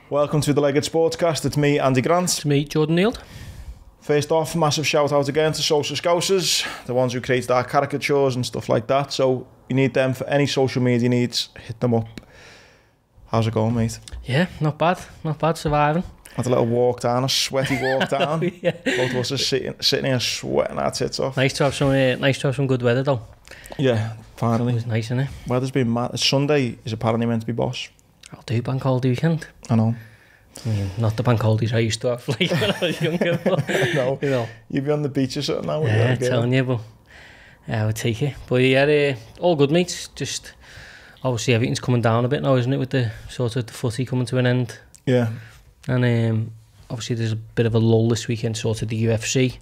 Welcome to the Leg It Sportcast. It's me, Andy Grant. It's me, Jordan Neild. First off, massive shout out again to Social Scousers, the ones who created our caricatures and stuff like that. So you need them for any social media needs, hit them up. How's it going, mate? Yeah, not bad, surviving. Had a little walk down, a sweaty walk down. Yeah. Both of us are sitting here sweating our tits off. Nice to have some good weather though. Yeah, finally. It was nice, isn't it? Weather's been mad. Sunday is apparently meant to be boss. I'll do bank holiday weekend. I know. I mean, not the bank holidays I used to have like when I was younger. But, No, you know. You'd be on the beach or something now. Yeah, telling you, but I would take it. But yeah, all good, mate. Just obviously everything's coming down a bit now, isn't it? With the sort of the footy coming to an end. Yeah. And obviously there's a bit of a lull this weekend, sort of the UFC.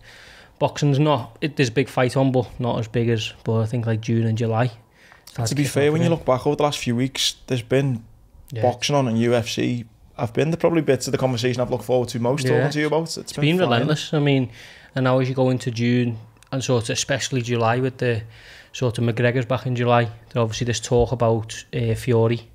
Boxing's there's a big fight on, but not as big as, but I think like June and July. To be fair, when you look back over the last few weeks, there's been boxing on and UFC. I've been the probably bits of the conversation I've looked forward to most talking to you about. It's been relentless. I mean, and now as you go into June and sort of especially July with the sort of McGregor's back in July, there's obviously this talk about Fury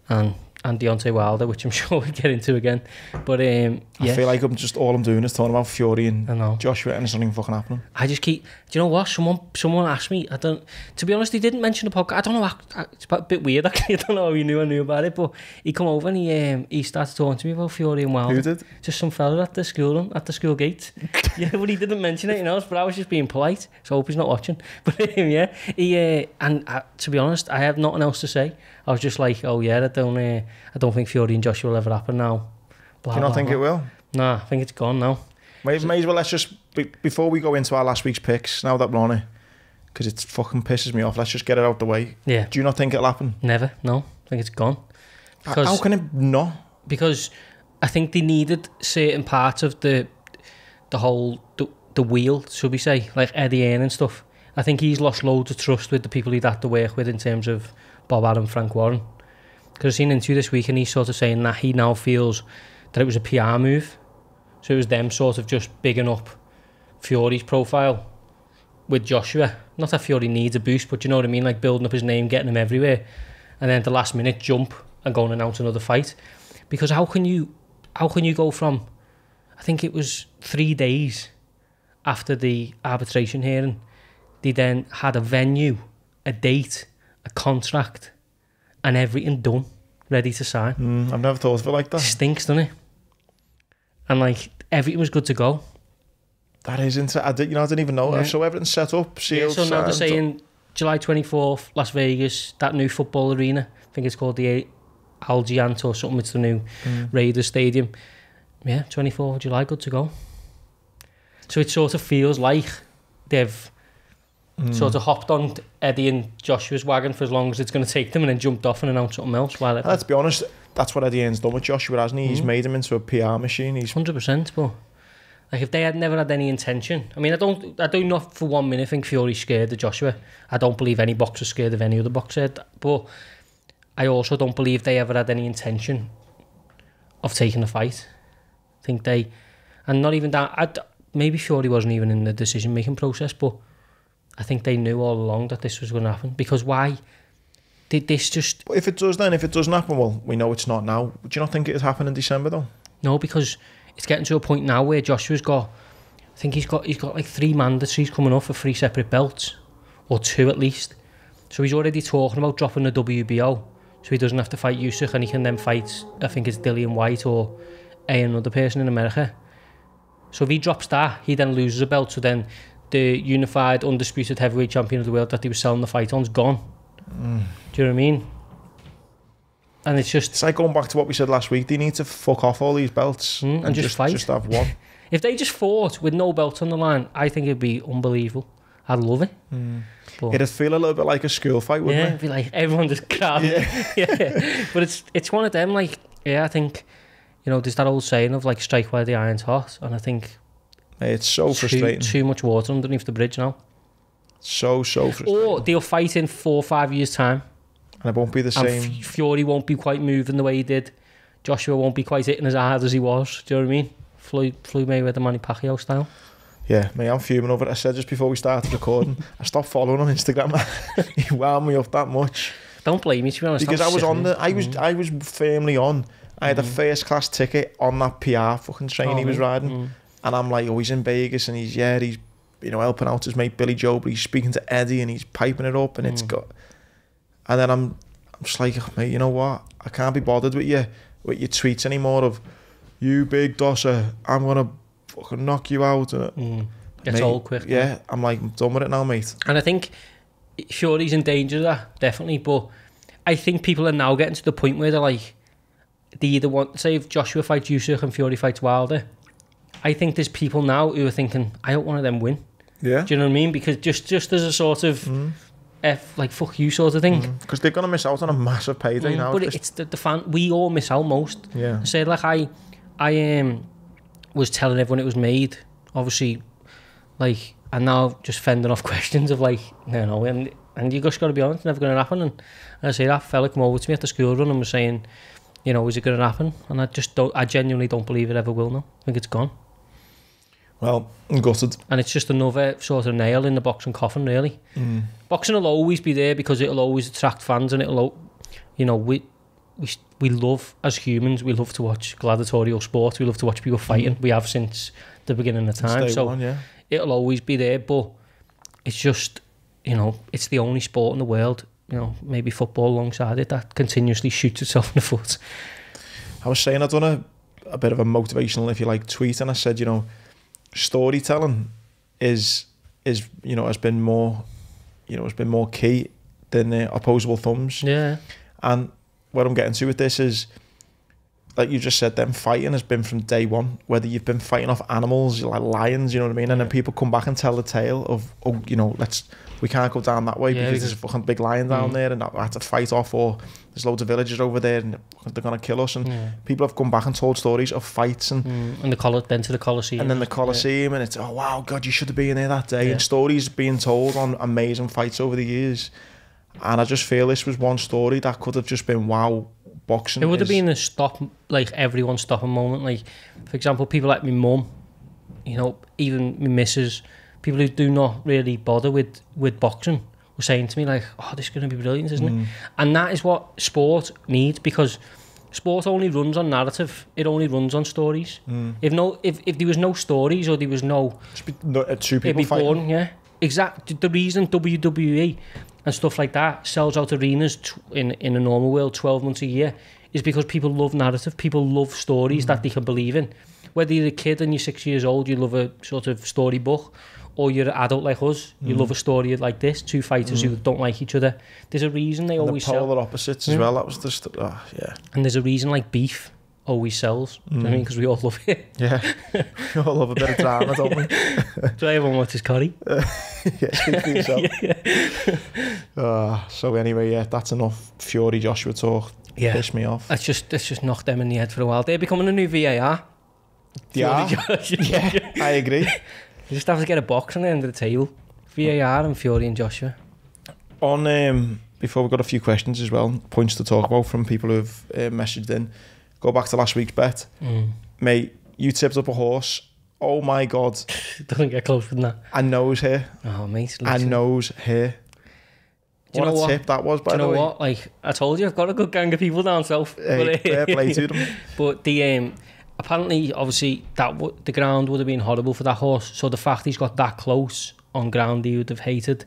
and Deontay Wilder, which I'm sure we'll get into again. But I feel like all I'm doing is talking about Fury and Joshua, and it's not even fucking happening. I just keep. Do you know what? Someone asked me. To be honest, he didn't mention the podcast. I don't know. It's a bit weird actually. I don't know how he knew about it, but he come over and he started talking to me about Fury and Wilder. Who did? Just some fella at the school gate. Yeah, but he didn't mention it, But I was just being polite, so I hope he's not watching. But yeah, to be honest, I have nothing else to say. I was just like, oh yeah, I don't think Fury and Joshua will ever happen now. Do you not think it will? Nah, I think it's gone now. May as well, let's just, before we go into our last week's picks, now that we're on it, because it fucking pisses me off, let's just get it out the way. Yeah. Do you not think it'll happen? Never, no. I think it's gone. How can it not? Because I think they needed certain parts of the whole, the wheel, should we say, like Eddie Hearn and stuff. I think he's lost loads of trust with the people he'd had to work with in terms of Bob Arum, Frank Warren. Because I've seen into this week and he's sort of saying that he now feels that it was a PR move. So it was them sort of just bigging up Fury's profile with Joshua. Not that Fury needs a boost, but you know what I mean? Like building up his name, getting him everywhere. And then at the last minute jump and go and announce another fight. Because how can you go from, I think it was 3 days after the arbitration hearing, they then had a venue, a date, a contract, and everything done, ready to sign. I've never thought of it like that. It stinks, doesn't it? And like everything was good to go. That is insane. I didn't even know. Yeah. So everything's set up, sealed. Yeah, so now they're saying July 24th, Las Vegas, that new football arena. I think it's called the Algiant or something. It's the new Raiders Stadium. Yeah, 24th of July, good to go. So it sort of feels like they've sort of hopped on Eddie and Joshua's wagon for as long as it's going to take them and then jumped off and announced something else. Let's be honest, that's what Eddie Hearn's done with Joshua, hasn't he? He's made him into a PR machine. He's 100%, but like if they had never had any intention, I mean, I do not for 1 minute think Fury's scared of Joshua. I don't believe any boxer's scared of any other boxer, but I also don't believe they ever had any intention of taking the fight. I think they, and not even that, maybe Fury wasn't even in the decision-making process, but I think they knew all along that this was going to happen. Because why did this just... But if it doesn't happen, well, we know it's not now. Do you not think it'd happen in December, though? No, because it's getting to a point now where Joshua's got... I think he's got like 3 mandatories coming up for 3 separate belts. Or 2 at least. So he's already talking about dropping the WBO. So he doesn't have to fight USYK and he can then fight, I think it's Dillian White or another person in America. So if he drops that, he then loses a belt. So then the unified, undisputed heavyweight champion of the world that he was selling the fight on's gone. Do you know what I mean? And it's like going back to what we said last week. They need to fuck off all these belts and just fight. Just have one. If they just fought with no belt on the line, I think it'd be unbelievable. I'd love it. It'd feel a little bit like a school fight, wouldn't it? It'd be like everyone just grabbing. Yeah. But it's one of them, like, I think, there's that old saying of like strike while the iron's hot, and I think it's so frustrating. Too much water underneath the bridge now. So frustrating. Or they'll fight in 4 or 5 years' time. And it won't be the same. And Fury won't be quite moving the way he did. Joshua won't be quite hitting as hard as he was. Do you know what I mean? Floyd Mayweather, Manny Pacquiao style. Yeah, mate, I'm fuming over it. I said just before we started recording, I stopped following on Instagram. He wound me up that much. Don't blame me, to be honest. Because I was firmly on, I had a first class ticket on that PR fucking train he was riding. And I'm like, oh, he's in Vegas and he's helping out his mate Billy Joe, but he's speaking to Eddie and he's piping it up and it's got. And then I'm just like, oh, mate, you know what? I can't be bothered with your tweets anymore of, you big dosser, I'm gonna fucking knock you out. Gets old quick. Yeah, I'm like, I'm done with it now, mate. And I think, sure, he's in danger of that, definitely, but I think people are now getting to the point where they're like, they either want, say if Joshua fights USYK and Fury fights Wilder, I think there's people now who are thinking, I hope one of them win. Yeah. Do you know what I mean? Because just as a sort of like fuck you sort of thing. Because they're gonna miss out on a massive payday now. But it's the fan. We all miss out most. Yeah. So like I was telling everyone it was made. Obviously, like, and now just fending off questions of like, no, and you just got to be honest, it's never going to happen. And I say that fella come over to me at the school run and was saying, you know, is it going to happen? And I genuinely don't believe it ever will now. I think it's gone. Well, I'm gutted. And it's just another sort of nail in the boxing coffin, really. Boxing will always be there because it'll always attract fans, and it'll, you know, we love, as humans, we love to watch gladiatorial sport. We love to watch people fighting. We have since the beginning of time. So it'll always be there, but it's just, you know, it's the only sport in the world, you know, maybe football alongside it, that continuously shoots itself in the foot. I was saying, I'd done a bit of a motivational, if you like, tweet, and I said, you know, storytelling is you know, has been more key than opposable thumbs. Yeah. And what I'm getting to with this is, like you just said, them fighting has been from day one. Whether you've been fighting off animals like lions, you know what I mean, and then people come back and tell the tale of, oh, you know, we can't go down that way because there's a fucking big lion down there, and I had to fight off, or there's loads of villagers over there and they're gonna kill us. And people have come back and told stories of fights and then to the Colosseum, and then the Colosseum, and it's, oh wow, God, you should have been there that day. And stories being told on amazing fights over the years. And I just feel this was one story that could have just been, wow, boxing. It would have been a stop, like everyone stopping moment. Like, for example, people like my mum, you know, even my missus, people who do not really bother with boxing were saying to me like, oh, this is going to be brilliant, isn't it? And that is what sport needs, because sport only runs on narrative. It only runs on stories. If there was no stories, or there was no two people fighting. Boring, yeah, exactly. The reason WWE and stuff like that sells out arenas in a normal world 12 months a year is because people love narrative. People love stories that they can believe in. Whether you're a kid and you're 6 years old, you love a sort of storybook, or you're an adult like us, you love a story like this, two fighters who don't like each other. There's a reason they always sell. The polar opposites as well. That was just, And there's a reason like beef always sells. Do you know what I mean? Because we all love it. Yeah, we all love a bit of drama, don't we? So everyone watches Curry. Yeah, speak for yourself. So anyway, that's enough Fury Joshua talk. Yeah, pissed me off. That's just knocked them in the head for a while. They're becoming a new VAR. Yeah, I agree. You just have to get a box on the end of the table. VAR and Fury and Joshua. On before we got a few questions as well, points to talk about from people who've messaged in. Go back to last week's bet. Mate, you tipped up a horse. Oh my God. Doesn't get closer than that. And nose hair. Oh, mate. And nose hair. What a tip that was, by the way. Do you know what? Like, I told you, I've got a good gang of people down south. Fair play to them. But the apparently, obviously, the ground would have been horrible for that horse. So the fact he's got that close on ground he would have hated,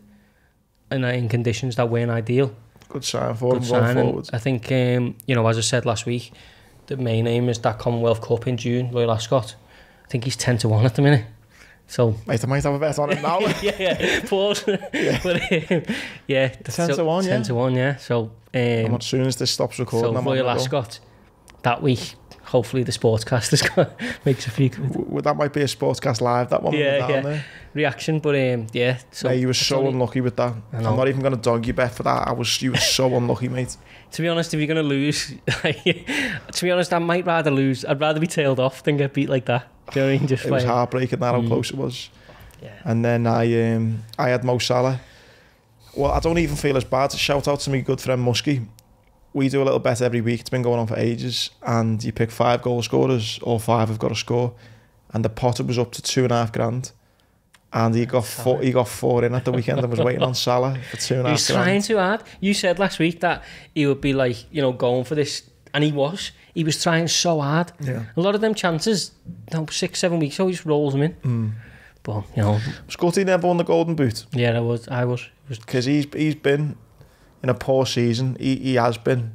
and in conditions that weren't ideal. Good sign for him going forward. I think, you know, as I said last week, the main aim is that Commonwealth Cup in June, Royal Ascot. I think he's 10-1 at the minute. So, mate, I might have a bet on it now. yeah, pause. Yeah. But, 10-1, yeah. 10-1 yeah. So, as soon as this stops recording, so Royal Ascot that week. Hopefully the Sportscast makes a few. That might be a Sportscast live. That one, down there. Reaction, but So mate, you were so unlucky with that. I'm not even going to dog you bet for that. You were so unlucky, mate. To be honest, if you're going to lose, to be honest, I might rather lose. I'd rather be tailed off than get beat like that. Do you know what I mean? Just it was heartbreaking that how close it was. Yeah. And then I had Mo Salah. Well, I don't even feel as bad. Shout out to my good friend Muskie. We do a little bet every week. It's been going on for ages. And you pick 5 goal scorers. All 5 have got to score. And the potter was up to $2,500. And he got 4 in at the weekend and was waiting on Salah for $2,500. He's trying too hard. You said last week that he would be like, you know, going for this. And he was. he was trying so hard. Yeah. A lot of them chances, 6-7 weeks ago, he just rolls them in. But, Scotty never won the Golden Boot. Yeah, I was. Because he's been in a poor season. He has been.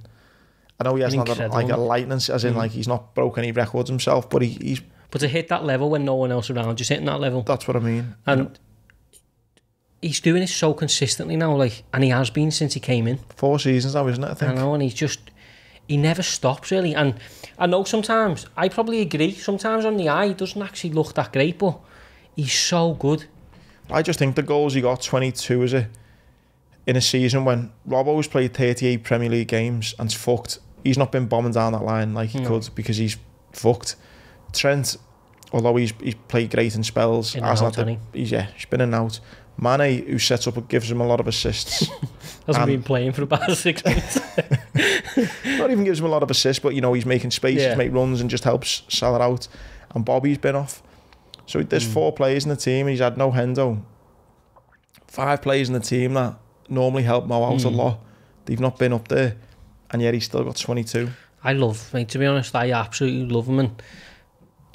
I know he hasn't had a lightning, as in like he's not broken any records himself, but he's... But to hit that level when no one else around you's hitting that level. That's what I mean. And he's doing it so consistently now, and he has been since he came in. 4 seasons now, isn't it, I think? I know, and he never stops, really. And I know sometimes, I probably agree, sometimes on the eye, he doesn't actually look that great, but he's so good. I just think the goals he got, 22, is it? In a season when Robbo's played 38 Premier League games and's fucked. He's not been bombing down that line like he could because he's fucked. Trent, although he's played great in spells, he's been in and out. Mane, who sets up and gives him a lot of assists. Hasn't been playing for about 6 months. Not even gives him a lot of assists, but he's making space, he's making runs and just helps sell it out. And Bobby's been off. So there's 4 players in the team and he's had no Hendo. 5 players in the team that normally help Mo out a lot. They've not been up there, and yet he's still got 22. I love, mate, to be honest, I absolutely love him. And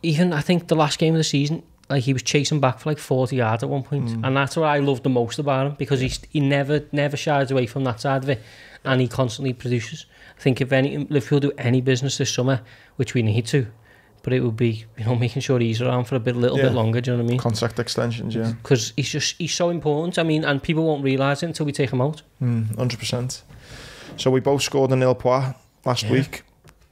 even, I think, the last game of the season, he was chasing back for 40 yards at one point. And that's what I love the most about him, because he never shies away from that side of it, and he constantly produces. I think if Liverpool do any business this summer, which we need to, but it would be, making sure he's around for a little bit longer, do you know what I mean? Contract extensions, yeah. Because he's so important, and people won't realise it until we take him out. 100%. So we both scored a nil point last week.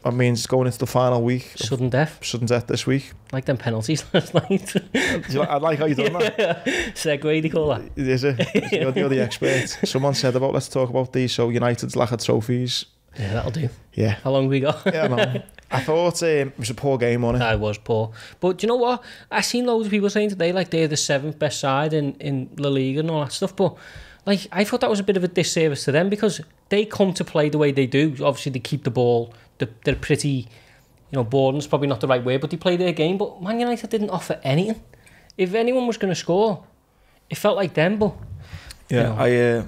That means going into the final week. Sudden death this week. Like them penalties last night. I like how you done that. Segue, they call that. Is it? You're the expert. Someone said let's talk about these. So United's lack of trophies. Yeah, that'll do. Yeah. How long we got? Yeah, no. I thought it was a poor game, wasn't it? I was poor. But do you know what? I seen loads of people saying today, they're the 7th best side in La Liga and all that stuff. But I thought that was a bit of a disservice to them, because they come to play the way they do. Obviously, they keep the ball. They're pretty, boring's probably not the right word, but they play their game. But Man United didn't offer anything. If anyone was going to score, it felt like them. But yeah, I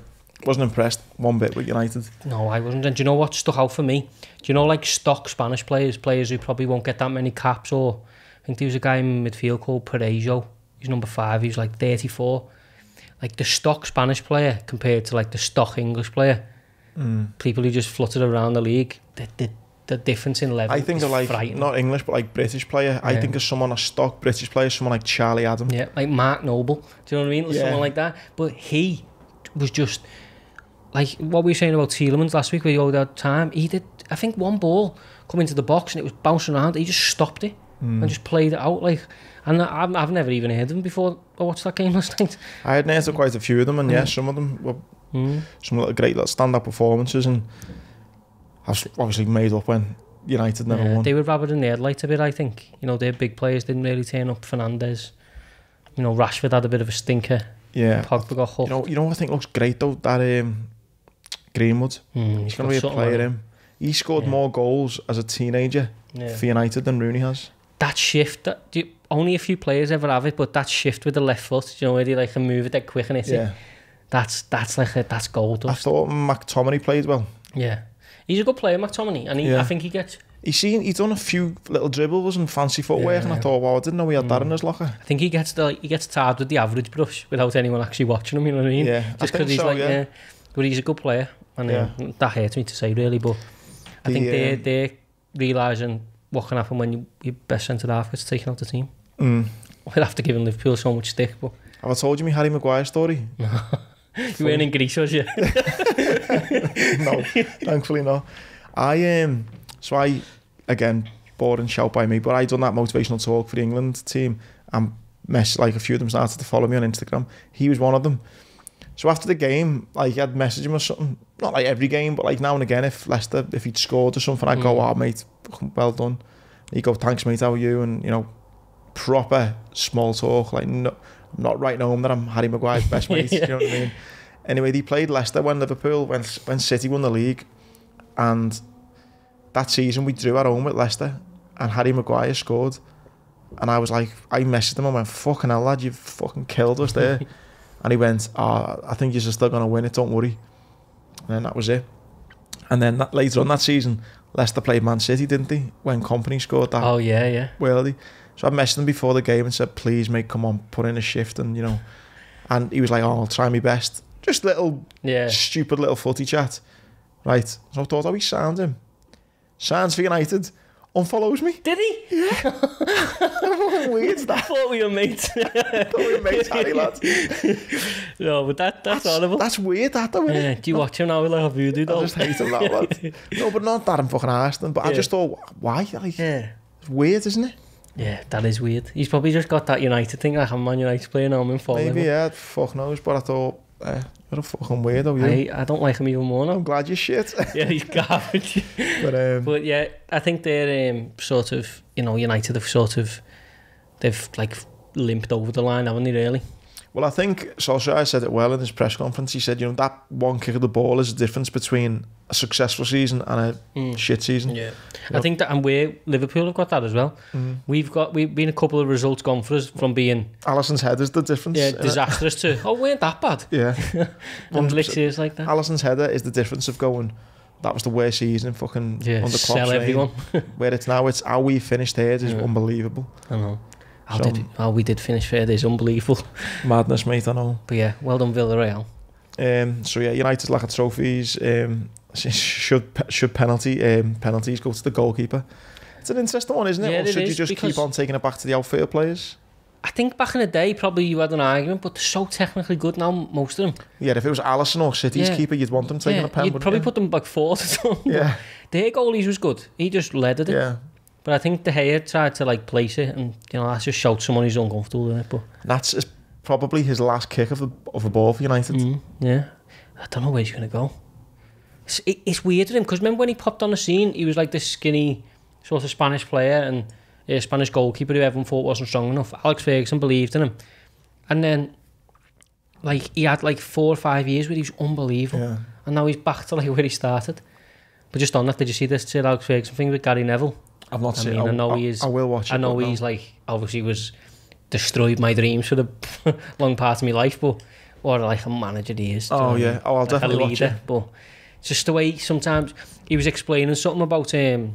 wasn't impressed one bit with United. No, I wasn't. And do you know what stuck out for me? Do you know, stock Spanish players who probably won't get that many caps? Or I think there was a guy in midfield called Parejo. He's number 5. He was 34. The stock Spanish player compared to the stock English player. People who just fluttered around the league. The difference in level. I think is of frightening. Not English, but British player. Yeah. I think of someone, a stock British player, someone like Charlie Adam. Yeah, like Mark Noble. Do you know what I mean? Yeah. Someone like that. But he was just what we were saying about Tielemans last week, where he owed that time. He did, I think, one ball come into the box and it was bouncing around. He just stopped it and just played it out. And I've never even heard of him before I watched that game last night. I had heard of quite a few of them, and some of them were some great stand-up performances, and have obviously made up when United never won. They were rabbit in the headlight a bit, I think. Their big players didn't really turn up. Fernandes, Rashford had a bit of a stinker. Yeah. Pogba got hooked. You know what I think looks great though? That Greenwood. He's going to be a player. He scored more goals as a teenager for United than Rooney has. That shift, only a few players ever have it, but that shift with the left foot, where they can move it that quick and hit it. That's gold dust. I thought McTominay played well. Yeah. He's a good player, McTominay, and I think he gets... He's done a few little dribbles and fancy footwork, and I thought, wow, I didn't know he had that in his locker. I think he gets tired with the average brush without anyone actually watching him, you know what I mean? Yeah, just because he's but he's a good player, and that hurts me to say, really, but I think they're realising what can happen when your best centre-half gets taken out the team. We'll have to give Liverpool so much stick, but... Have I told you my Harry Maguire story? You weren't in Greece, was you? No, thankfully not. So I, again, boring shout by me, but I done that motivational talk for the England team, and a few of them started to follow me on Instagram. He was one of them. So after the game, I'd message him or something, not every game, but now and again, if he'd scored or something, I'd go, oh mate, well done. He'd go, thanks mate, how are you? And proper small talk, no, I'm not writing home that I'm Harry Maguire's best mate, you know what I mean? Anyway, they played Leicester when City won the league, and that season we drew at home with Leicester, and Harry Maguire scored, and I was I messaged him, I went, fucking hell lad, you've fucking killed us there. And he went, I think you're still going to win it, don't worry. And then that was it. And then later on that season, Leicester played Man City, didn't they? When Company scored that. Oh yeah. Worldy. So I messaged him before the game and said, please, mate, come on, put in a shift. And, you know, and he was like, oh, I'll try my best. Just little, stupid little footy chat. Right. So I thought, oh, he signed him. Signs for United. Unfollows me. Did he? Yeah. Weird, that. I thought we were mates. Harry, lad. No, but that's horrible. That's weird, that, though, yeah. Do you watch him now with like a voodoo doll? I just hate him, that, lad. No, but not that I'm fucking arsed him, but I just thought, why? Like, it's weird, isn't it? Yeah, that is weird. He's probably just got that United thing, like I'm Man United player now, I'm in fall. Maybe, yeah, fuck knows, but I thought, you're a fucking weirdo, you. I don't like him even more now. I'm glad you're shit. Yeah, he's garbage. But yeah, I think they're sort of, you know, United have sort of, they've like limped over the line, haven't they, really? Well, I think Solskjaer said it well in his press conference. He said, you know, that one kick of the ball is the difference between a successful season and a shit season. Yeah, I think that, and Liverpool have got that as well. We've been a couple of results gone for us from being Alisson's head is the difference. Yeah, disastrous to weren't that bad. Yeah, and literally is like that. Alisson's header is the difference of going, that was the worst season in fucking under Klopp's sell everyone. Where it's now, it's how we finished third is unbelievable. I know. How we did finish third is unbelievable. Madness, mate, I know. But yeah, well done Villarreal. So yeah, United lack of trophies. Should penalties go to the goalkeeper? It's an interesting one, isn't it? Yeah, or should you just keep on taking it back to the outfield players? I think back in the day, probably you had an argument, but they're so technically good now, most of them. Yeah, if it was Alisson or City's keeper, you'd want them taking a pen. You'd probably put them back fourth or something. Yeah. Their goalies was good. He just led it. Yeah. But I think De Gea tried to like place it, and you know that's just showed someone who's uncomfortable with it. But that's probably his last kick of a ball for United. Yeah, I don't know where he's gonna go. It's weird with him because remember when he popped on the scene, he was like this skinny sort of Spanish player and a Spanish goalkeeper who everyone thought wasn't strong enough. Alex Ferguson believed in him, and then like he had like 4 or 5 years where he was unbelievable, and now he's back to like where he started. But just on that, did you see this Alex Ferguson thing with Gary Neville? I've not seen it. I will watch it. I know he's like, obviously was destroyed my dreams for the long part of my life, but what like a manager he is. Oh yeah, I'll like definitely watch it. But it's just the way sometimes he was explaining something about you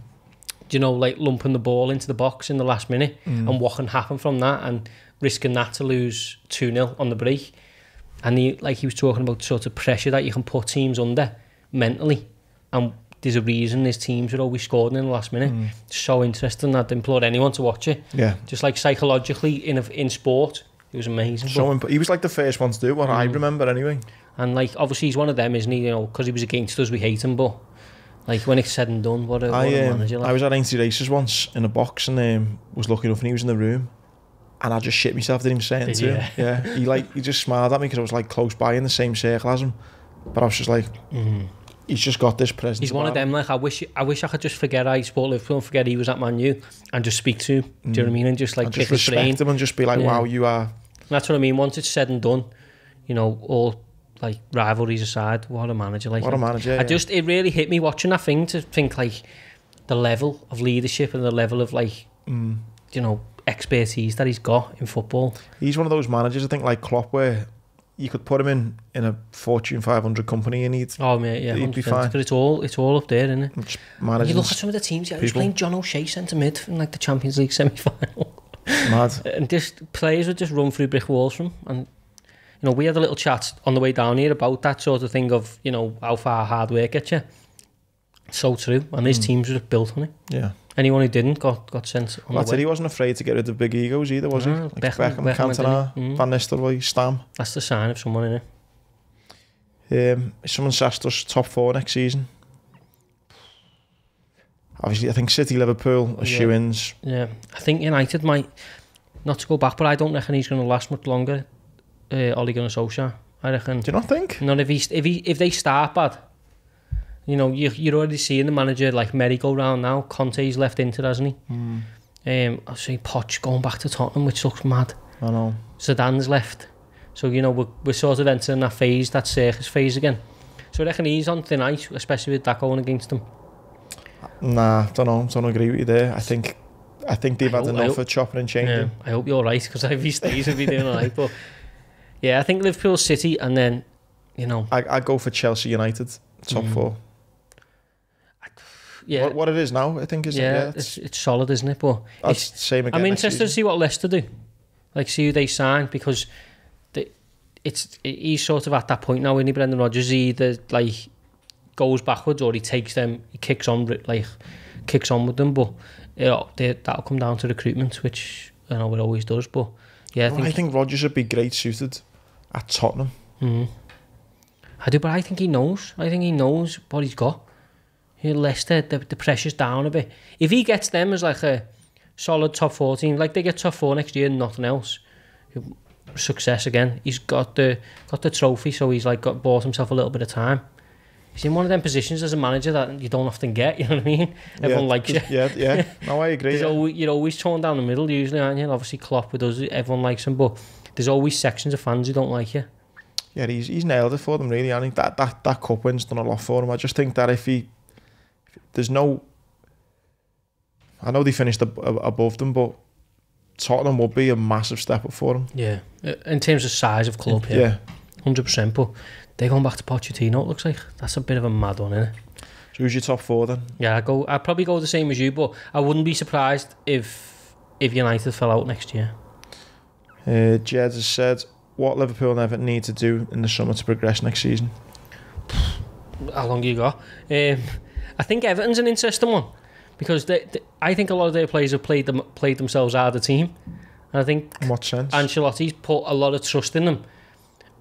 know, like lumping the ball into the box in the last minute and what can happen from that and risking that to lose 2-0 on the break. And he was talking about sort of pressure that you can put teams under mentally, and there's a reason his teams are always scoring in the last minute. It's so interesting. I'd implore anyone to watch it. Yeah. Just like psychologically in sport, it was amazing. So he was like the first one to do what I remember anyway. And like obviously he's one of them, isn't he? You know, because he was against us, we hate him. But like when it's said and done, what a manager. Like. I was at 90 Races once in a box and was lucky enough, and he was in the room, and I just shit myself. Didn't even say it to him. Yeah. He just smiled at me because I was like close by in the same circle as him, but I was just like. He's just got this presence. He's one of them. Like I wish I could just forget I support Liverpool and forget he was at Man U and just speak to him. Do you know what I mean? And just like just respect him and just be like, wow, you are. And that's what I mean. Once it's said and done, you know, all like rivalries aside, what a manager! Like what a manager! It really hit me watching that thing to think like the level of leadership and the level of like you know expertise that he's got in football. He's one of those managers, I think, like Klopp, where you could put him in a Fortune 500 company and he'd be fine. Because it's all up there, isn't it? You look at some of the teams. He was playing John O'Shea centre mid in like the Champions League semi-final. Mad. And just players would just run through brick walls from him. And you know, we had a little chat on the way down here about that sort of thing of, you know, how far hard work gets you. So true. And his teams were built on it. Yeah. Anyone who didn't got sent on the way. He wasn't afraid to get rid of big egos either, was he? Like Beckham Cantona, Van Nistelrooy, Stam. That's the sign of someone, innit? Someone's asked us top 4 next season. Obviously, I think City, Liverpool are shoe-ins. Yeah, I think United might, not to go back, but I don't reckon he's going to last much longer. Ole Gunnar Solskjaer, I reckon. Do you not think? Not if they start bad. You know, you're already seeing the manager like merry-go-round now. Conte's left into it, hasn't he? I see Poch going back to Tottenham, which looks mad. I know. Zidane's left. So, you know, we're sort of entering that phase, that circus phase again. So I reckon he's on thin ice, especially with that going against him. Nah, don't agree with you there. I think they've had enough of chopping and changing. Yeah, I hope you're right, because if he stays, he'll be doing all right. But yeah, I think Liverpool, City, and then, you know... I go for Chelsea United, top 4. yeah, what it is now, I think, isn't it? Yeah, it's solid, isn't it? But that's the same again. I'm interested to see what Leicester do, like see who they sign, because he's sort of at that point now, isn't he, Brendan Rodgers? He either like goes backwards or he takes them, he kicks on with them. But that'll come down to recruitment, which I know it always does. But yeah, I think Rodgers would be great suited at Tottenham. I do, but I think he knows. I think he knows what he's got. Leicester, the pressure's down a bit. If he gets them as like a solid top 4 team, like they get top 4 next year and nothing else, success again. He's got the trophy, so he's like bought himself a little bit of time. He's in one of them positions as a manager that you don't often get. You know what I mean? Everyone likes you. Yeah. No, I agree. You're always torn down the middle usually, aren't you? Obviously Klopp with us, everyone likes him, but there's always sections of fans who don't like you. Yeah, he's nailed it for them, really. I think that cup win's done a lot for him. I just think that if there's no, I know they finished above them, but Tottenham would be a massive step up for them. Yeah, in terms of size of club, yeah. 100%. But they're going back to Pochettino, it looks like. That's a bit of a mad one, isn't it? So who's your top 4 then? Yeah, I'd probably go the same as you, but I wouldn't be surprised if United fell out next year. Jed has said, what Liverpool and Everton need to do in the summer to progress next season? How long you got? I think Everton's an interesting one, because I think a lot of their players have played themselves out of the team, and I think in what sense? Ancelotti's put a lot of trust in them,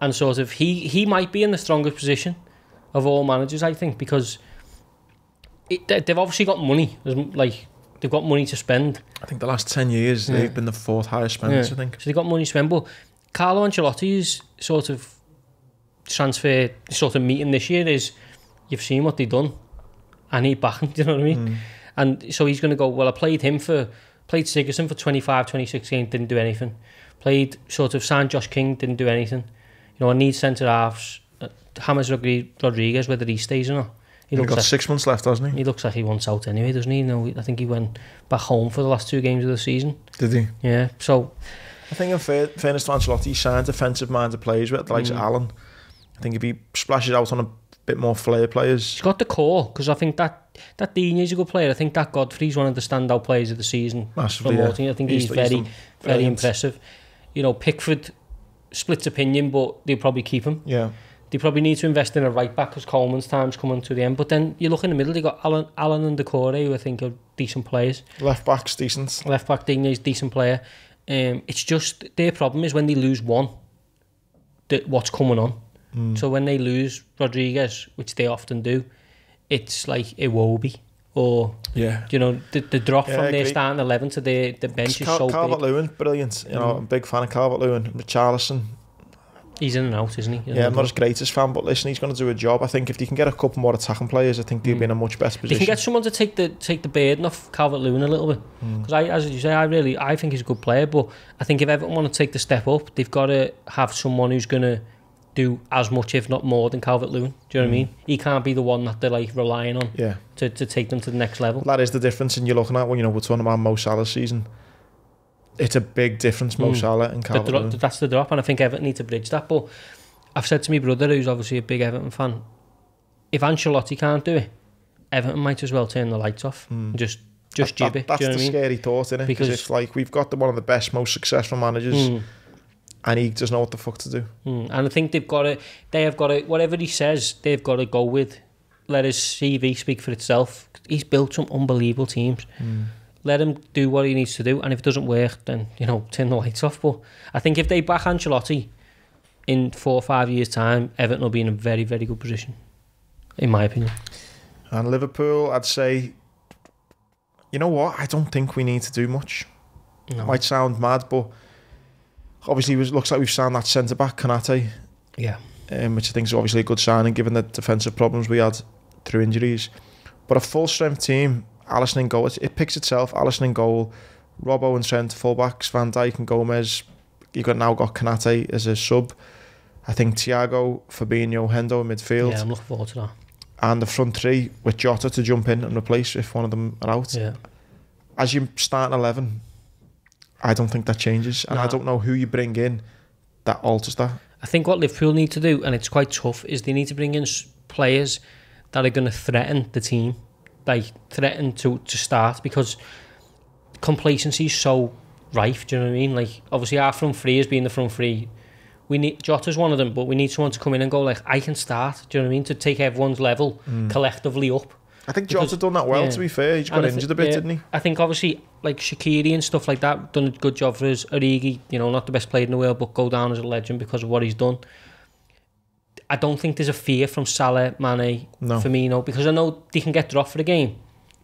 and sort of he might be in the strongest position of all managers, I think, because they've obviously got money, like they've got money to spend. I think the last 10 years they've been the 4th highest spenders, I think. So they've got money to spend, but Carlo Ancelotti's sort of transfer sort of meeting this year is, you've seen what they've done, I need backing, do you know what I mean? And so he's going to go, well, I played Sigurdsson for 25, 26 games, didn't do anything. Played sort of signed Josh King, didn't do anything. You know, I need centre halves. James Rodriguez, whether he stays or not. He's got 6 months left, hasn't he? He looks like he wants out anyway, doesn't he? No, I think he went back home for the last 2 games of the season. Did he? Yeah, so I think in fairness to Ancelotti, he signed defensive-minded players with the likes of Allen. I think if he splashes out on a bit more flair players... He's got the core, because I think that Dini's a good player. I think that Godfrey's one of the standout players of the season. Massively, yeah. I think he's very impressive. You know, Pickford splits opinion, but they'll probably keep him. Yeah. They probably need to invest in a right-back, because Coleman's time's coming to the end. But then you look in the middle, they got Allen and Decore, who I think are decent players. Left-back's decent. Left-back Dini's decent player. It's just their problem is when they lose one, what's coming on. So when they lose Rodriguez, which they often do, it's like Iwobi, or you know, the drop from their starting 11 to the bench is so big. Calvert-Lewin, brilliant. You know, I'm a big fan of Calvert-Lewin. Richarlison, he's in and out, isn't he? Yeah, I'm not his greatest fan, but listen, he's going to do a job. I think if they can get a couple more attacking players, I think they'll be in a much better position. They can get someone to take the burden off Calvert-Lewin a little bit, because as you say, I think he's a good player, but I think if Everton want to take the step up, they've got to have someone who's going to do as much, if not more, than Calvert-Lewin. Do you know what I mean? He can't be the one that they're like relying on to take them to the next level. That is the difference, and you're looking at when we're talking about Mo Salah's season. It's a big difference, Mo Salah and Calvert-Lewin. That's the drop, and I think Everton need to bridge that. But I've said to my brother, who's obviously a big Everton fan, if Ancelotti can't do it, Everton might as well turn the lights off and just jib it. That's the scary thought, isn't it? Because it's like we've got one of the best, most successful managers. And he doesn't know what the fuck to do. And I think they have got to, whatever he says, they've got to go with. Let his CV speak for itself. He's built some unbelievable teams. Let him do what he needs to do, and if it doesn't work, then, you know, turn the lights off. But I think if they back Ancelotti in 4 or 5 years' time, Everton will be in a very, very good position, in my opinion. And Liverpool, I'd say, you know what? I don't think we need to do much. No. It might sound mad, but obviously, it looks like we've signed that centre-back, Konate. Yeah. Which I think is obviously a good signing, given the defensive problems we had through injuries. But a full-strength team, Alisson in goal, it picks itself. Alisson in goal, Robbo and Trent full-backs, Van Dijk and Gomez. You've now got Konate as a sub. I think Thiago, Fabinho, Hendo in midfield. Yeah, I'm looking forward to that. And the front three with Jota to jump in and replace if one of them are out. Yeah. As you start 11... I don't think that changes, and I don't know who you bring in that alters that. I think what Liverpool need to do, and it's quite tough, is they need to bring in players that are going to threaten the team. like threaten to start because complacency is so rife. Do you know what I mean? Like obviously our front three has been the front three. We need Jota's one of them, but we need someone to come in and go like, I can start. Do you know what I mean? To take everyone's level collectively up. I think Jota done that well. To be fair, he's got injured a bit, didn't he? I think obviously like Shaqiri and stuff like that done a good job for us. Origi, you know, not the best player in the world, but go down as a legend because of what he's done. I don't think there's a fear from Salah, Mane, Firmino, because I know they can get dropped for a game,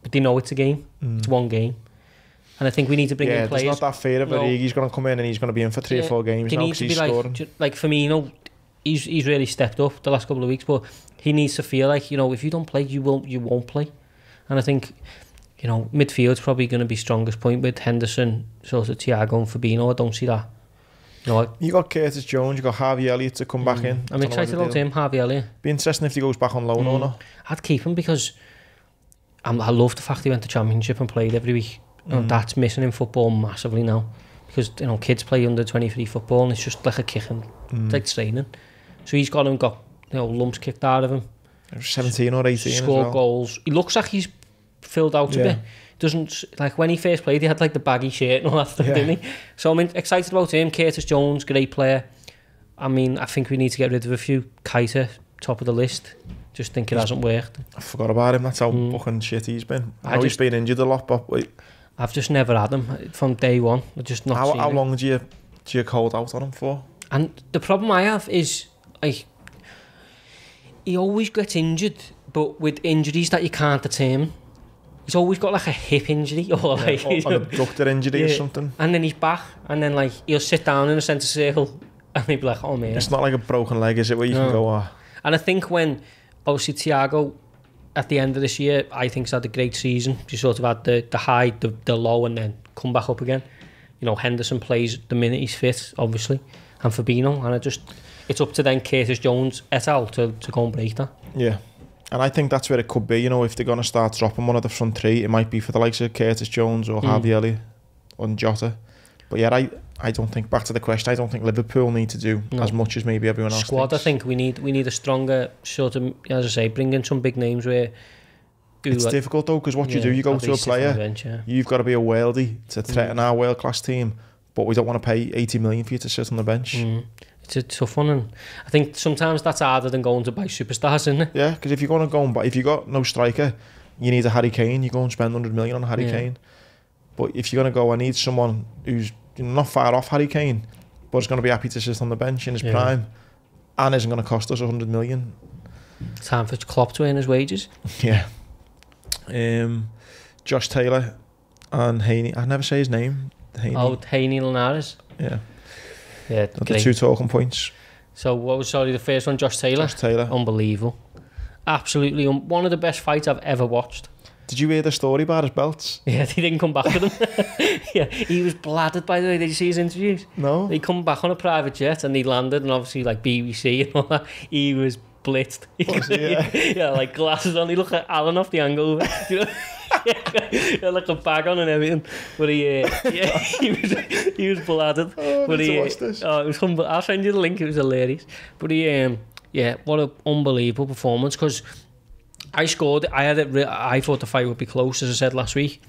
but they know it's a game. It's one game. And I think we need to bring in players. There's not that fear of Origi. He's going to come in and he's going to be in for 3 or 4 games now because he's scoring. Like Firmino, he's really stepped up the last couple of weeks, but he needs to feel like, you know, if you don't play, you won't play. And I think, you know, midfield's probably going to be strongest point with Henderson, sort of Thiago and Fabinho. I don't see that. You got Curtis Jones, you got Harvey Elliott to come back in. I'm excited about him, Harvey Elliott. Be interesting if he goes back on loan or not. I'd keep him because I love the fact he went to Championship and played every week. And that's missing in football massively now because, you know, kids play under 23 football and it's just like a kicking, it's like training. So he's got, you know, lumps kicked out of him. 17 or 18 scored goals. He looks like he's filled out a bit. Doesn't, like when he first played, he had like the baggy shirt and all that stuff, didn't he? So I'm excited about him. Curtis Jones, great player. I mean, I think we need to get rid of a few. Keita, top of the list. Just think it hasn't worked. I forgot about him. That's how fucking shit he's been. He's been injured a lot, but I've just never had him from day one. I've just not seen how long do you hold out on him for? And the problem I have is like he always gets injured, but with injuries that you can't determine. He's always got like a hip injury or like an abductor injury or something. And then he's back, and then like he'll sit down in a centre circle, and he'll be like, "Oh man!" It's not like a broken leg, is it? Where you can go. And I think when obviously Thiago at the end of this year, I think he's had a great season. He sort of had the high, the low, and then come back up again. You know, Henderson plays the minute he's fit, obviously, and Fabinho, and it's up to then Curtis Jones et al. to go and break that. Yeah. And I think that's where it could be, you know, if they're going to start dropping one of the front three, it might be for the likes of Curtis Jones or Harvey Elliott or Jota. But yeah, I don't think, back to the question, I don't think Liverpool need to do as much as maybe everyone else Squad, thinks. I think we need a stronger sort of, as I say, bring in some big names where... It's difficult though, because what you do, you go to a player, bench, you've got to be a worldie to threaten our world-class team, but we don't want to pay 80 million for you to sit on the bench. It's a tough one, and I think sometimes that's harder than going to buy superstars, isn't it? Yeah, because if you're going to go and buy, if you got no striker, you need a Harry Kane. You go and spend 100 million on Harry Kane. But if you're going to go, I need someone who's not far off Harry Kane, but is going to be happy to sit on the bench in his prime, and isn't going to cost us 100 million. Time for Klopp to earn his wages. Yeah. Josh Taylor and Haney. I never say his name. Haney Linares. Yeah. Yeah, the 2 talking points. So what was the first one? Josh Taylor. Unbelievable. Absolutely, one of the best fights I've ever watched. Did you hear the story about his belts? Yeah, he didn't come back with them. Yeah, he was bladdered, by the way. Did you see his interviews? No. He come back on a private jet and he landed, and obviously like BBC and all that. He was blitzed. Yeah, like glasses on. He looked like Alan off the angle. He had like a bag on and everything, but he was bladdered. Watch this. It was humble. I'll send you the link. It was hilarious. But what an unbelievable performance, because I scored. I thought the fight would be close, as I said last week,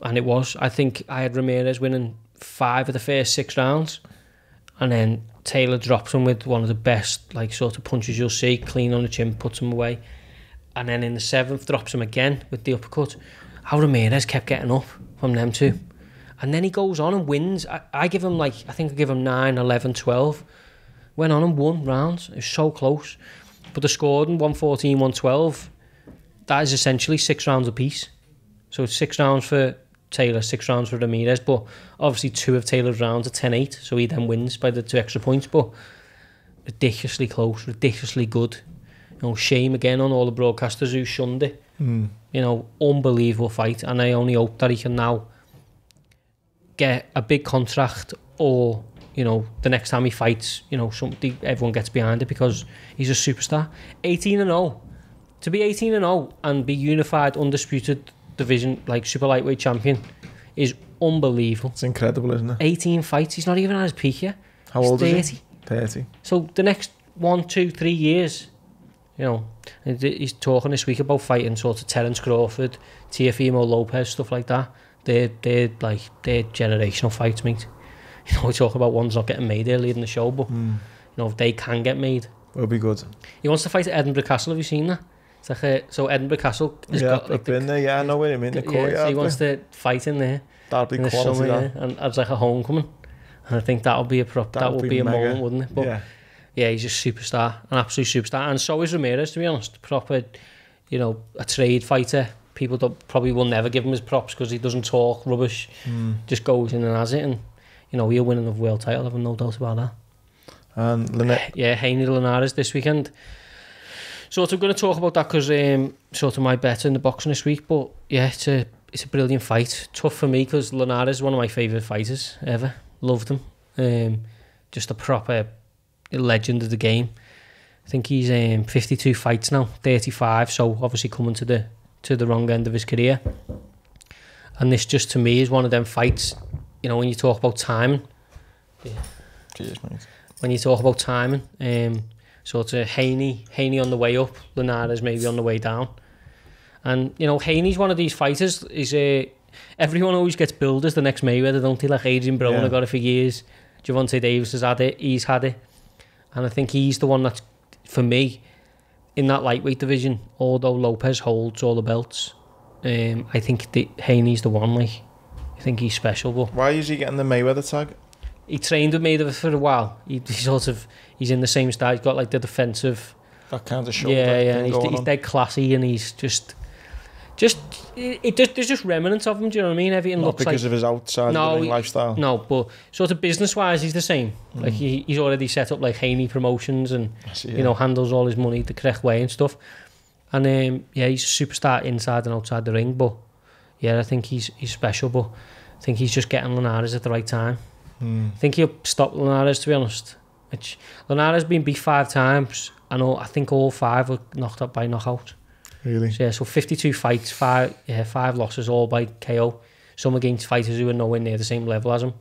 and it was. I think I had Ramirez winning 5 of the first 6 rounds, and then Taylor drops him with one of the best like sort of punches you'll see, clean on the chin, puts him away. And then in the 7th, drops him again with the uppercut. How Ramirez kept getting up from them 2. And then he goes on and wins. I give him I think I give him 9, 11, 12. Went on and won rounds. It was so close. But the scored in 114, 112. That is essentially 6 rounds apiece. So it's 6 rounds for Taylor, 6 rounds for Ramirez. But obviously 2 of Taylor's rounds are 10-8. So he then wins by the 2 extra points. But ridiculously close, ridiculously good. You know, shame again on all the broadcasters who shunned it. You know, unbelievable fight, and I only hope that he can now get a big contract, or you know, the next time he fights, you know, everyone gets behind it, because he's a superstar. 18-0, to be 18-0 and be unified, undisputed division like super lightweight champion is unbelievable. It's incredible, isn't it? 18 fights. He's not even at his peak yet. How old is he? 30. 30. So the next 1, 2, 3 years. You know, and he's talking this week about fighting sort of Terence Crawford, Teofimo Lopez, stuff like that. They're generational fights, mate. You know, we talk about ones not getting made earlier in the show, but you know, if they can get made, it'll be good. He wants to fight at Edinburgh Castle. Have you seen that? It's like so Edinburgh Castle has got like I've been there. Yeah, I know what you mean. The courtyard. So he wants to fight in there. That'd be quality. Summer, and as like a homecoming, and I think that would be a that would be a moment, wouldn't it? But yeah, he's a superstar, an absolute superstar, and so is Ramirez. To be honest, proper, you know, a trade fighter. People probably will never give him his props because he doesn't talk rubbish. Just goes in and has it, and you know, he'll win another world title. I've no doubt about that. And Haney Linares this weekend. Sort of going to talk about that because sort of my bet in the boxing this week. But yeah, it's a brilliant fight. Tough for me because Linares is one of my favourite fighters ever. Loved him. Just a proper legend of the game. I think he's 52 fights now, 35. So obviously coming to the wrong end of his career. And this just to me is one of them fights. You know, when you talk about timing. Yeah. Cheers, mate. When you talk about timing, sort of Haney on the way up, Linares maybe on the way down. And, you know, Haney's one of these fighters. Everyone always gets billed as the next Mayweather, don't they? Like Adrian Broner got it for years. Gervonta Davis has had it. He's had it. And I think he's the one that's, for me, in that lightweight division, although Lopez holds all the belts, I think Haney's the one, like. I think he's special. But why is he getting the Mayweather tag? He trained with Mayweather for a while. He's in the same style. He's got like the defensive, that kind of shoulder. And he's dead classy, and he's there's just remnants of him. Do you know what I mean? Everything not looks because like, of his outside lifestyle. No, but sort of business wise, he's the same. Like he's already set up like Haney Promotions, and you know, handles all his money the correct way and stuff. And he's a superstar inside and outside the ring. But yeah, I think he's special. But I think he's just getting Linares at the right time. I think he'll stop Linares, to be honest. Linares has been beat 5 times. I think all 5 were knocked up by knockout. Really? So 52 fights, 5 losses, all by KO. Some against fighters who are nowhere near the same level as him.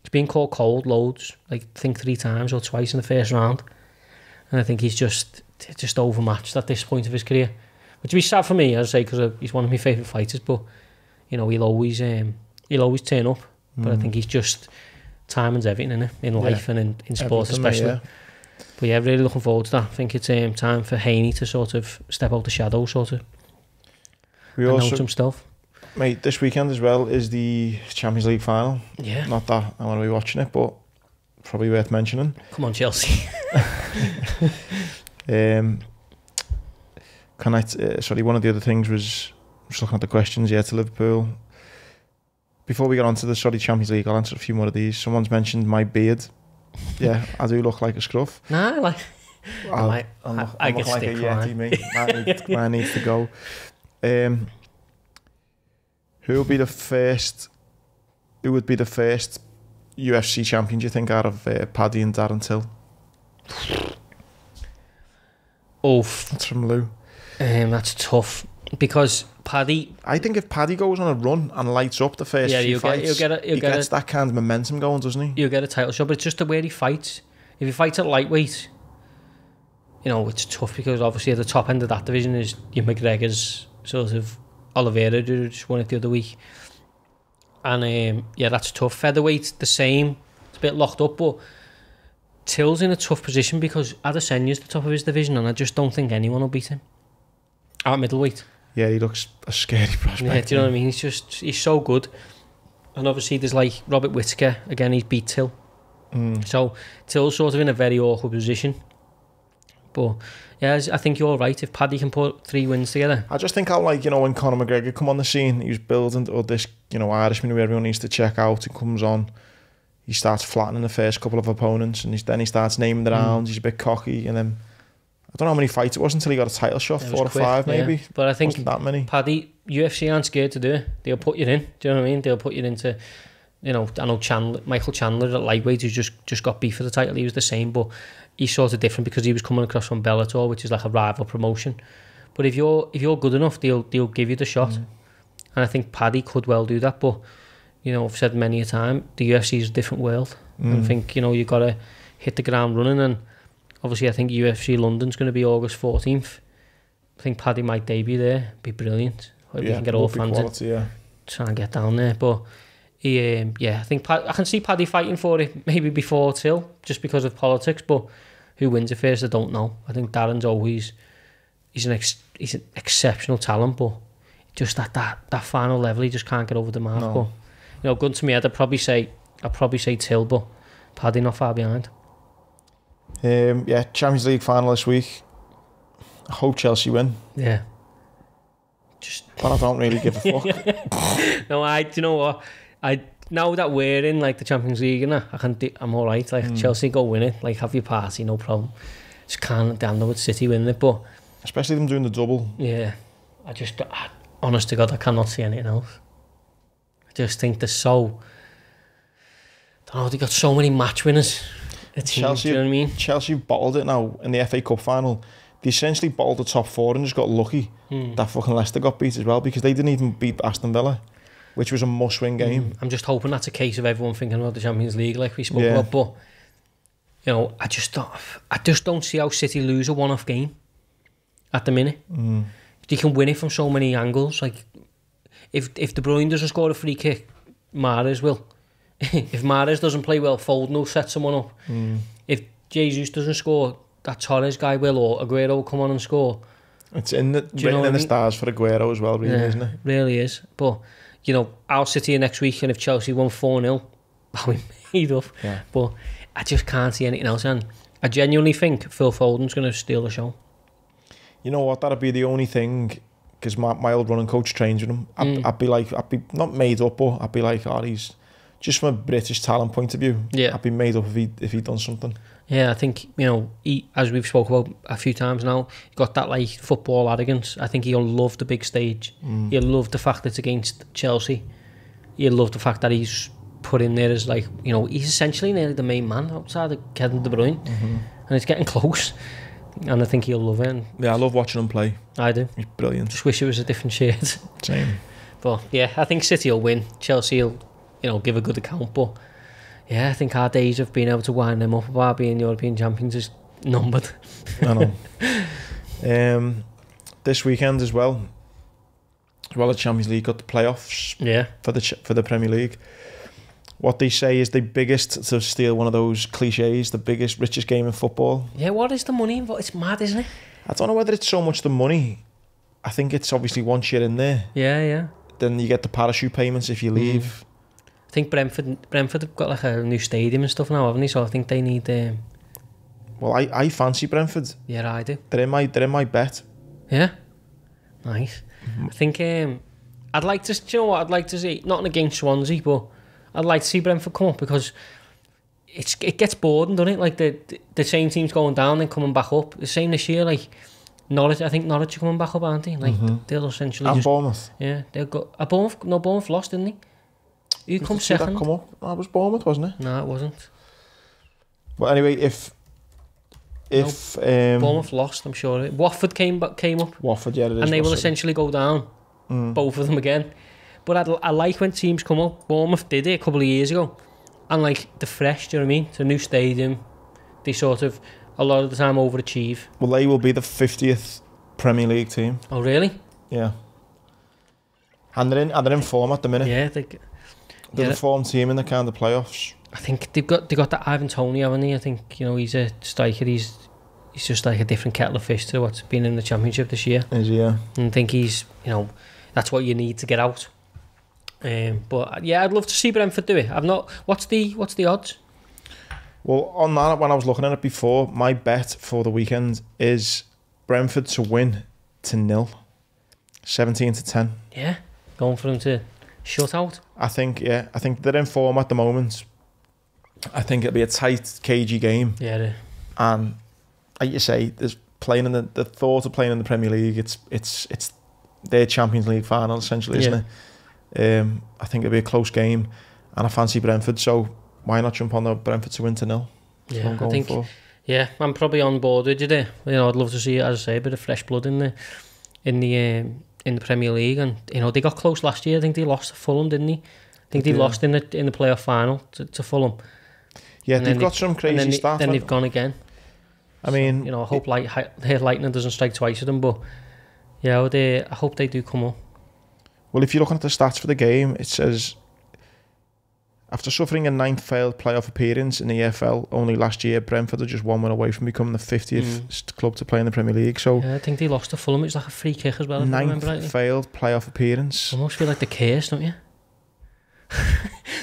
He's been caught cold loads, like I think 3 times or twice in the first round. And I think he's just overmatched at this point of his career. Which would be sad for me, as I say, because he's one of my favourite fighters. But you know, he'll always turn up. But I think he's just timing's everything in life and in sport especially. Yeah. But yeah, really looking forward to that. I think it's time for Haney to sort of step out the shadow, sort of. We also himself. Mate, this weekend as well is the Champions League final. Yeah. Not that I want to be watching it, but probably worth mentioning. Come on, Chelsea. One of the other things was just looking at the questions to Liverpool. Before we get on to the Champions League, I'll answer a few more of these. Someone's mentioned my beard. Yeah, I do look like a scruff. Nah, I look like a Yeti, mate. Mine needs to go. Who would be the first UFC champion, do you think, out of Paddy and Darren Till? That's from Lou. That's tough. Because Paddy... I think if Paddy goes on a run and lights up the first few fights, he gets that kind of momentum going, doesn't he? He'll get a title shot, but it's just the way he fights. If he fights at lightweight, you know, it's tough because obviously at the top end of that division is your McGregor's, sort of Oliveira, who just won it the other week. And that's tough. Featherweight, the same. It's a bit locked up, but Till's in a tough position because Adesanya's the top of his division and I just don't think anyone will beat him. At middleweight. Yeah, he looks a scary prospect. Yeah, do you know what I mean? He's so good. And obviously there's like Robert Whittaker, again, he's beat Till. So Till's sort of in a very awkward position. But yeah, I think you're right. If Paddy can put 3 wins together. I just think how, like, you know, when Conor McGregor come on the scene, he was building this, you know, Irishman who everyone needs to check out. He comes on, he starts flattening the first couple of opponents, and then he starts naming the rounds. He's a bit cocky, and then I don't know how many fights it was until he got a title shot, 4 or 5 maybe. But I think wasn't that many. Paddy, UFC aren't scared to do it. They'll put you in. Do you know what I mean? They'll put you into, you know, I know Michael Chandler at lightweight, who's just got beef for the title. He was the same, but he's sort of different because he was coming across from Bellator, which is like a rival promotion. But if you're good enough, they'll give you the shot. And I think Paddy could well do that. But you know, I've said many a time, the UFC is a different world. And I think, you know, you've got to hit the ground running. And obviously I think UFC London's going to be August 14th. I think Paddy might debut there. Be brilliant. Hope we can get all fans in. Try and get down there. But I think I can see Paddy fighting for it maybe before Till, just because of politics. But who wins it first, I don't know. I think Darren's always he's an exceptional talent, but just at that final level, he just can't get over the mark. No. But gun to me head, I'd probably say Till, but Paddy not far behind. Champions League final this week. I hope Chelsea win. Yeah. But I don't really give a fuck. No, do you know what? Now that we're in like the Champions League and I'm alright. Like Chelsea go win it, like have your party, no problem. Just can't damn know with City winning it, but especially them doing the double. Yeah, honest to God, I cannot see anything else. I just think they're so. I don't know, they got so many match winners. Chelsea, do you know what I mean? Chelsea bottled it now in the FA Cup final. They essentially bottled the top four and just got lucky that fucking Leicester got beat as well, because they didn't even beat Aston Villa, which was a must-win game. I'm just hoping that's a case of everyone thinking about the Champions League like we spoke about, but I just don't see how City lose a one-off game at the minute. They can win it from so many angles. Like if De Bruyne doesn't score a free kick, Mahrez will. If Mahrez doesn't play well, Foden will set someone up. If Jesus doesn't score, that Torres guy will, or Aguero will come on and score. It's written in the stars for Aguero as well, really, isn't it? Really is. But our City next week, and if Chelsea won 4-0, I'll be made up. Yeah. But I just can't see anything else, and I genuinely think Phil Foden's going to steal the show. You know what? That'd be the only thing, because my old running coach trains with him. I'd be not made up, but I'd be like, he's just from a British talent point of view. Yeah, I'd be made up if he'd done something. Yeah, I think he, as we've spoke about a few times now, he got that like football arrogance. I think he'll love the big stage. He'll love the fact that it's against Chelsea. He'll love the fact that he's put in there as like he's essentially nearly the main man outside of Kevin De Bruyne, and it's getting close. And I think he'll love it. And yeah, I love watching him play. I do. He's brilliant. Just wish it was a different shade. Same. But yeah, I think City will win. Chelsea will, give a good account. But yeah, I think our days of being able to wind them up about being European champions is numbered. I know. This weekend as well as Champions League, got the playoffs. Yeah. For the Premier League. What they say is the biggest, to steal one of those cliches, the biggest, richest game in football. Yeah, what is the money involved? It's mad, isn't it? I don't know whether it's so much the money. I think it's obviously once you're in there. Yeah. Then you get the parachute payments if you leave. I think Brentford have got like a new stadium and stuff now, haven't they? So I think they need... Well, I fancy Brentford. Yeah, I do. They're in my bet. Yeah? Nice. I think I'd like to... Do you know what I'd like to see? Not against Swansea, but I'd like to see Brentford come up, because it gets boring, doesn't it? Like the same team's going down and coming back up. The same this year, like Norwich. I think Norwich are coming back up, aren't they? Like they'll essentially. And Bournemouth. Yeah, they'll go. Bournemouth lost, didn't they? Who come second? That come up? That was Bournemouth, wasn't it? No, it wasn't. But anyway, if Bournemouth lost, I'm sure. Watford came up. Watford, yeah, it is. And they will essentially go down, both of them again. But I like when teams come up. Bournemouth did it a couple of years ago. And like, they're fresh, do you know what I mean? It's a new stadium. They sort of, a lot of the time, overachieve. Well, they will be the 50th Premier League team. Oh, really? Yeah. And they're in form at the minute. Yeah, they're the form team in the kind of playoffs. I think they've got that Ivan Toney, haven't they? I think, he's a striker. He's just like a different kettle of fish to what's been in the Championship this year. Is he? Yeah. And I think he's, that's what you need to get out. But yeah, I'd love to see Brentford do it. What's the odds? Well, on that, when I was looking at it before, my bet for the weekend is Brentford to win to 0, 17-10. Yeah, going for them to shut out. I think they're in form at the moment. I think it'll be a tight, cagey game. Yeah. And like you say, there's playing in the thought of playing in the Premier League. It's their Champions League final essentially, isn't it? I think it'll be a close game, and I fancy Brentford, so why not jump on the Brentford to win to 0? Yeah, I think. Yeah, I'm probably on board with you there. I'd love to see, as I say, a bit of fresh blood in the Premier League, and they got close last year. I think they lost to Fulham, didn't they? I think they lost in the playoff final to Fulham. Yeah, and they've got some crazy stuff. Then they've gone again. I mean, you know, I hope lightning doesn't strike twice at them, but yeah, I hope they do come up. Well, if you're looking at the stats for the game, it says after suffering a 9th failed playoff appearance in the EFL only last year, Brentford are just 1 win away from becoming the 50th club to play in the Premier League. So yeah, I think they lost to Fulham. It was like a free kick as well. 9th failed playoff appearance. Almost feel like the curse, don't you?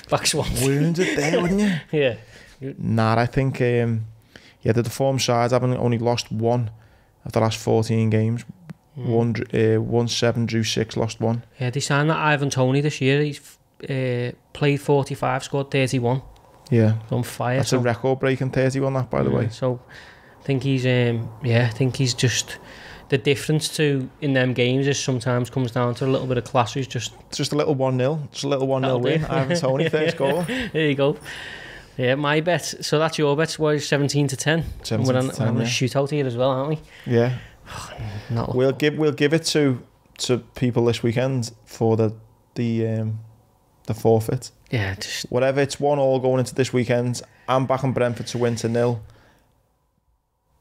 Back Swansea. Wounded there, wouldn't you? Yeah. Nah, I think the deformed sides haven't only lost 1 of the last 14 games. Won 7, drew 6, lost 1. Yeah, they signed that Ivan Toney this year. He's played 45, scored 31. Yeah, he's on fire. That's a record-breaking 31. That, by the way. So, I think he's just the difference in them games is sometimes comes down to a little bit of class. It's just a little 1-0, just a little 1-0 win. Ivan Toney first goal. There you go. Yeah, my bet. So that's your bet. Was 17 to 10. 17 to 10. We're a shootout here as well, aren't we? Yeah. No. We'll give it to people this weekend for the forfeit. Yeah, whatever. It's 1-1 going into this weekend. I'm backing Brentford to win to 0.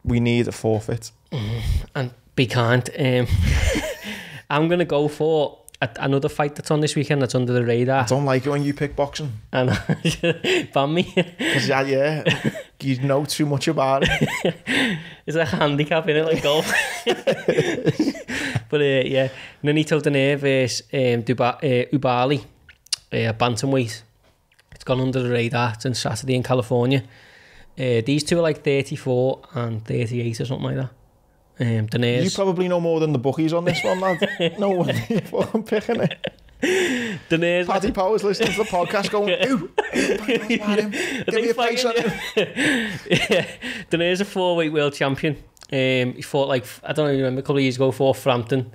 We need a forfeit. And be kind. I'm gonna go for another fight that's on this weekend that's under the radar. I don't like it when you pick boxing. And ban me. Because you know too much about it. It's a handicap in it, like golf. But yeah, Nonito Donaire versus Ubali, bantamweight. It's gone under the radar since Saturday in California. These two are like 34 and 38 or something like that. You probably know more than the bookies on this one, lad. No one I'm picking it. Donaire's Paddy Power's listening to the podcast going, ooh, give me a price on him. Yeah, Donaire's a 4-weight world champion. He fought I don't know, you remember a couple of years ago, fought Frampton.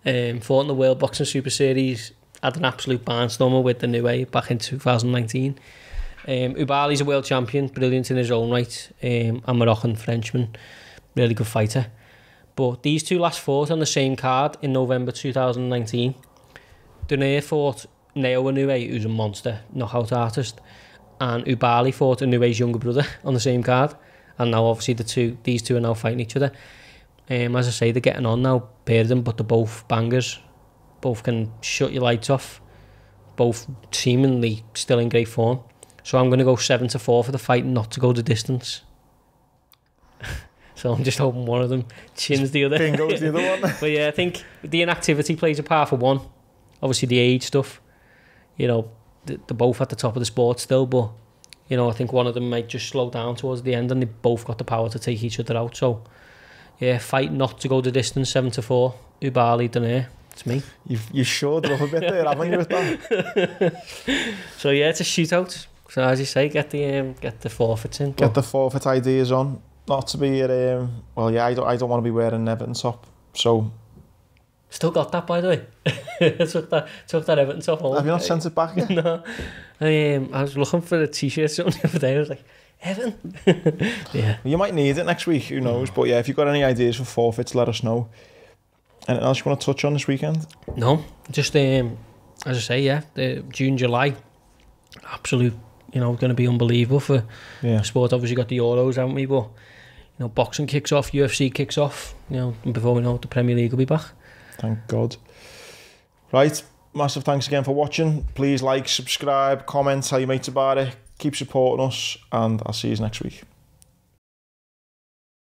Fought in the World Boxing Super Series. Had an absolute barnstormer with the new way back in 2019. Ubali's a world champion, brilliant in his own right. A Moroccan Frenchman, really good fighter. But these two last fought on the same card in November 2019. Donaire fought Neo Inoue, who's a monster, knockout artist, and Ubali fought Inoue's younger brother on the same card. And now obviously these two are now fighting each other. As I say, they're getting on now, pair of them, but they're both bangers. Both can shut your lights off. Both seemingly still in great form. So I'm going to go 7-4 for the fight, not to go the distance. So I'm just hoping one of them chins the other. Bingo's the other one. But yeah, I think the inactivity plays a part for one. Obviously the age stuff. You know, they're both at the top of the sport still, but you know, I think one of them might just slow down towards the end, and they both got the power to take each other out. So yeah, fight not to go the distance, 7-4. Ubali Donaire. It's me. You showed up a bit there, haven't you, with that? So yeah, it's a shootout. So as you say, get the forfeits in. Get the forfeit ideas on. Not to be at I don't want to be wearing an Everton top. So still got that, by the way. took that Everton top home. Have you not sent it back yet? No. I was looking for a t-shirt something the other day. I was like, Everton. Yeah. You might need it next week. Who knows? But yeah, if you've got any ideas for forfeits, let us know. Anything else you want to touch on this weekend? No, just as I say, yeah, the June, July, absolute. You know, going to be unbelievable for sport. Obviously got the Euros, haven't we? But you know, boxing kicks off, UFC kicks off. You know, and before we know it, the Premier League will be back. Thank God. Right, massive thanks again for watching. Please like, subscribe, comment, tell your mates about it. Keep supporting us, and I'll see you next week.